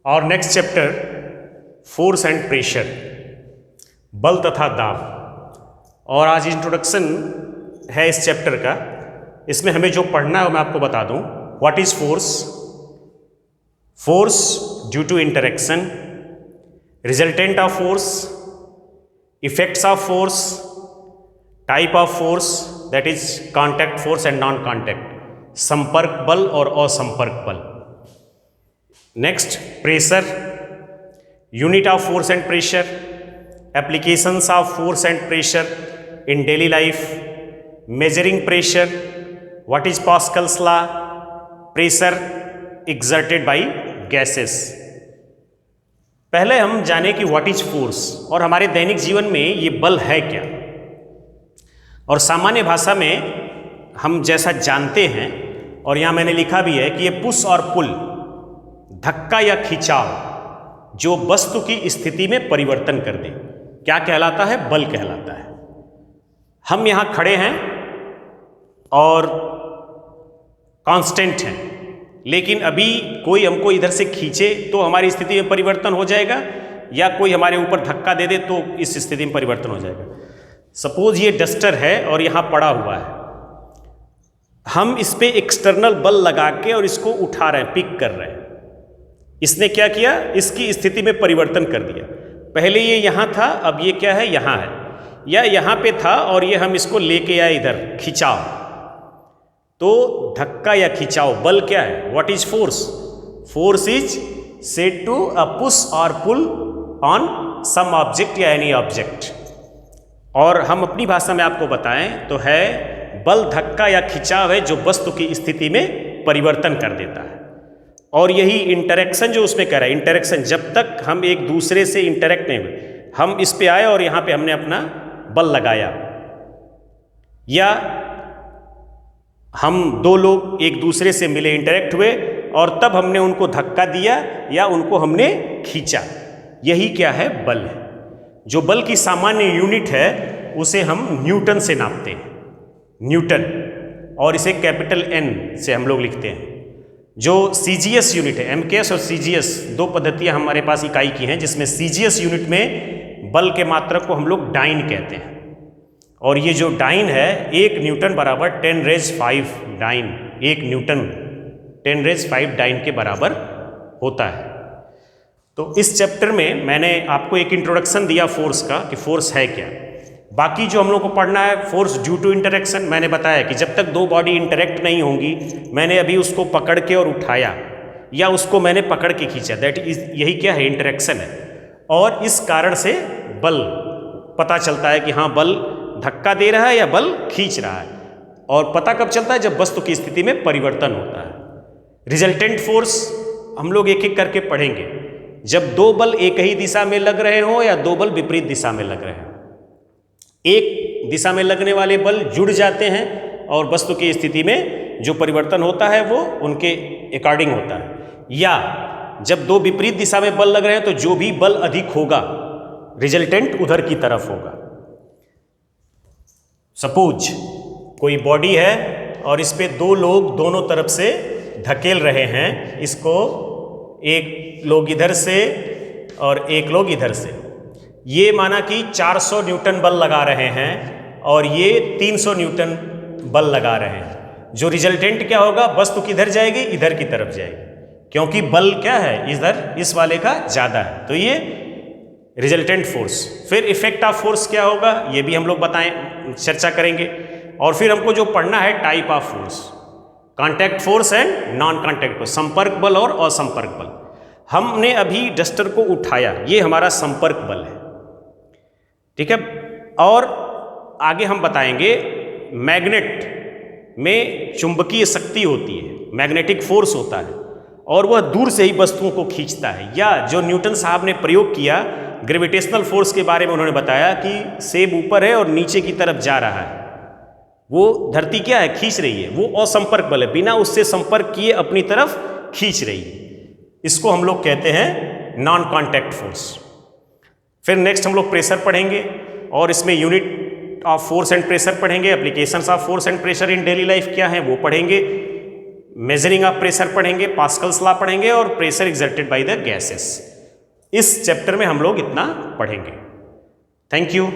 और next chapter force and pressure, बल तथा दाब। और आज इंट्रोडक्शन है इस चैप्टर का। इसमें हमें जो पढ़ना है वो मैं आपको बता दूं। What is force? Force due to interaction, resultant of force, effects of force, type of force that is contact force and non contact, संपर्क बल और असंपर्क बल। Next pressure, unit of force and pressure, applications of force and pressure in daily life, measuring pressure, what is Pascal's law, pressure exerted by gases. पहले हम जाने कि what is force और हमारे दैनिक जीवन में ये बल है क्या। और सामान्य भाषा में हम जैसा जानते हैं, और यहाँ मैंने लिखा भी है कि ये पुश और पुल, धक्का या खिंचाव जो वस्तु की स्थिति में परिवर्तन कर दे, क्या कहलाता है? बल कहलाता है। हम यहाँ खड़े हैं और कांस्टेंट हैं, लेकिन अभी कोई हमको इधर से खींचे तो हमारी स्थिति में परिवर्तन हो जाएगा, या कोई हमारे ऊपर धक्का दे दे तो इस स्थिति में परिवर्तन हो जाएगा। सपोज ये डस्टर है और यहाँ पड़ा हुआ है, हम इस पे एक्सटर्नल बल लगा के और इसको उठा रहे हैं, पिक कर रहे हैं। इसने क्या किया? इसकी स्थिति में परिवर्तन कर दिया। पहले ये यहाँ था, अब ये क्या है? यहाँ है, या यहाँ पे था और ये हम इसको लेके आए इधर, खिंचाव। तो धक्का या खिंचाव बल क्या है? What is force? Force is said to a push और पुल ऑन सम ऑब्जेक्ट या एनी ऑब्जेक्ट। और हम अपनी भाषा में आपको बताएं तो है बल धक्का या खिंचाव है जो वस्तु की स्थिति में परिवर्तन कर देता है। और यही इंटरेक्शन जो उसमें कह रहा है, इंटरेक्शन, जब तक हम एक दूसरे से इंटरेक्ट नहीं हुए, हम इस पे आए और यहाँ पे हमने अपना बल लगाया, या हम दो लोग एक दूसरे से मिले, इंटरेक्ट हुए, और तब हमने उनको धक्का दिया या उनको हमने खींचा, यही क्या है? बल है। जो बल की सामान्य यूनिट है उसे हम न्यूटन से नापते हैं, न्यूटन, और इसे कैपिटल N से हम लोग लिखते हैं। जो CGS यूनिट है, MKS और CGS दो पद्धतियां हमारे पास इकाई की हैं, जिसमें CGS यूनिट में बल के मात्रक को हम लोग डाइन कहते हैं। और ये जो डाइन है, 1 न्यूटन बराबर 10⁵ डाइन, 1 न्यूटन 10⁵ डाइन के बराबर होता है। तो इस चैप्टर में मैंने आपको एक इंट्रोडक्शन दिया फोर्स का कि फोर्स है क्या। बाकी जो हम लोग को पढ़ना है, फोर्स ड्यू टू इंटरेक्शन, मैंने बताया कि जब तक दो बॉडी इंटरेक्ट नहीं होंगी, मैंने अभी उसको पकड़ के और उठाया या उसको मैंने पकड़ के खींचा, दैट इज, यही क्या है? इंटरेक्शन है। और इस कारण से बल पता चलता है कि हाँ, बल धक्का दे रहा है या बल खींच रहा है। और पता कब चलता है? जब वस्तु की स्थिति में परिवर्तन होता है। रिजल्टेंट फोर्स हम लोग एक एक करके पढ़ेंगे। जब दो बल एक ही दिशा में लग रहे हो या दो बल विपरीत दिशा में लग रहे हो, एक दिशा में लगने वाले बल जुड़ जाते हैं और वस्तु की स्थिति में जो परिवर्तन होता है वो उनके अकॉर्डिंग होता है। या जब दो विपरीत दिशा में बल लग रहे हैं तो जो भी बल अधिक होगा, रिजल्टेंट उधर की तरफ होगा। सपोज कोई बॉडी है और इस पे दो लोग दोनों तरफ से धकेल रहे हैं इसको, एक लोग इधर से और एक लोग इधर से। ये माना कि 400 न्यूटन बल लगा रहे हैं और ये 300 न्यूटन बल लगा रहे हैं। जो रिजल्टेंट क्या होगा? वस्तु किधर जाएगी? इधर की तरफ जाएगी, क्योंकि बल क्या है? इधर इस वाले का ज़्यादा है। तो ये रिजल्टेंट फोर्स। फिर इफेक्ट ऑफ फोर्स क्या होगा, ये भी हम लोग बताएं, चर्चा करेंगे। और फिर हमको जो पढ़ना है type of force, contact force and non contact force, संपर्क बल और असंपर्क बल। हमने अभी डस्टर को उठाया, ये हमारा संपर्क बल है, ठीक है। और आगे हम बताएंगे मैग्नेट में चुंबकीय शक्ति होती है, मैग्नेटिक फोर्स होता है, और वह दूर से ही वस्तुओं को खींचता है। या जो न्यूटन साहब ने प्रयोग किया ग्रेविटेशनल फोर्स के बारे में, उन्होंने बताया कि सेब ऊपर है और नीचे की तरफ जा रहा है, वो धरती क्या है? खींच रही है। वो असंपर्क बल है, बिना उससे संपर्क किए अपनी तरफ खींच रही है। इसको हम लोग कहते हैं नॉन कॉन्टैक्ट फोर्स। फिर नेक्स्ट हम लोग प्रेशर पढ़ेंगे और इसमें unit of force and pressure पढ़ेंगे, applications of force and pressure in daily life क्या है वो पढ़ेंगे। मेजरिंग ऑफ प्रेशर पढ़ेंगे, पास्कल्स लॉ पढ़ेंगे और pressure exerted by the gases. इस चैप्टर में हम लोग इतना पढ़ेंगे। Thank you.